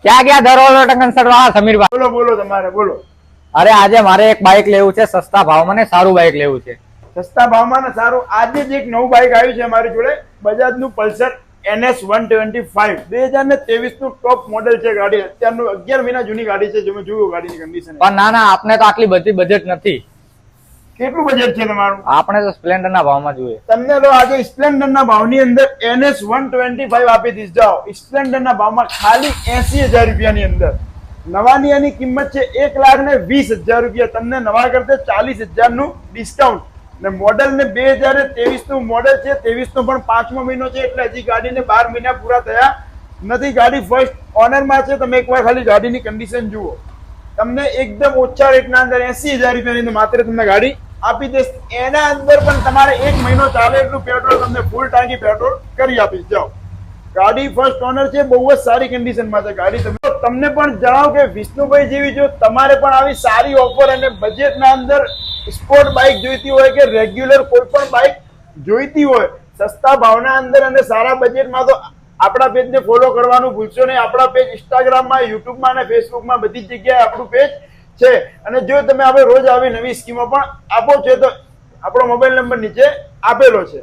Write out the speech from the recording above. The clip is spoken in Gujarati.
ક્યાં ગયા દરવાજો ટંકન વાળા સમીરભાઈ? બોલો બોલો, તમારે બોલો. અરે આજે મારે એક બાઇક લેવું છે સસ્તા ભાવમાં ને સારું બાઇક લેવું છે. સસ્તા ભાવમાં ને સારું. આજે જ એક નવું બાઇક આવ્યું છે અમારી જોડે, બજાજનું પલ્સર NS 125 2023 નું ટોપ મોડેલ છે ગાડી. અત્યારનું 11 મહિના જૂની ગાડી છે. તમે જોયું ગાડીની કન્ડિશન. પણ ના ના, આપણે તો આટલી બધી બજેટ નથી. કેટલું બજેટ છે તમારું? આપણે તો સ્પ્લેન્ડર ના ભાવમાં જોઈએ. તમને તો આજે સ્પ્લેન્ડર ના ભાવની અંદર NS 125 આપી દીધી. જાઓ, સ્પ્લેન્ડર ના ભાવમાં ખાલી 80,000 રૂપિયાની અંદર. નવાની એની કિંમત છે 1,20,000 રૂપિયા. તમને નવા કરતે 40,000 નું ડિસ્કાઉન્ટ. ને મોડેલ ને 2023 નું મોડેલ છે. 23 નો પણ 5મો મહિનો છે, એટલે હજી ગાડીને 12 મહિના પૂરા થયા નથી. ગાડી ફર્સ્ટ ઓનર માં છે. તમે એકવાર ખાલી ગાડીની કન્ડિશન જુઓ. તમને એકદમ ઓછા રેટના અંદર 80,000 રૂપિયાની અંદર માત્ર તમને ગાડી આપી દે. એના અંદર પણ તમારે 1 મહિનો ચાલે એટલું પેટ્રોલ તમને ફૂલ ટાંકી પેટ્રોલ કરી આપી. જાઓ, ગાડી ફર્સ્ટ ઓનર છે, બહુ જ સારી કન્ડિશનમાં છે ગાડી. તમને પણ જણાવો કે વિષ્ણુભાઈ જેવી જો તમારે પણ આવી સારી ઓફર અને બજેટના અંદર સ્પોર્ટ બાઇક જોઈતી હોય કે રેગ્યુલર કોઈ પણ બાઇક જોઈતી હોય સસ્તા ભાવના અંદર અને સારા બજેટમાં, તો આપણા પેજને ફોલો કરવાનું ભૂલશો નહીં. આપણા પેજ ઇન્સ્ટાગ્રામમાં, યુટ્યુબમાં અને ફેસબુકમાં બધી જ જગ્યાએ આપણું પેજ છે. અને જો તમે હવે રોજ આવી નવી સ્કીમો પણ આપો છો તો આપણો મોબાઈલ નંબર નીચે આપેલો છે.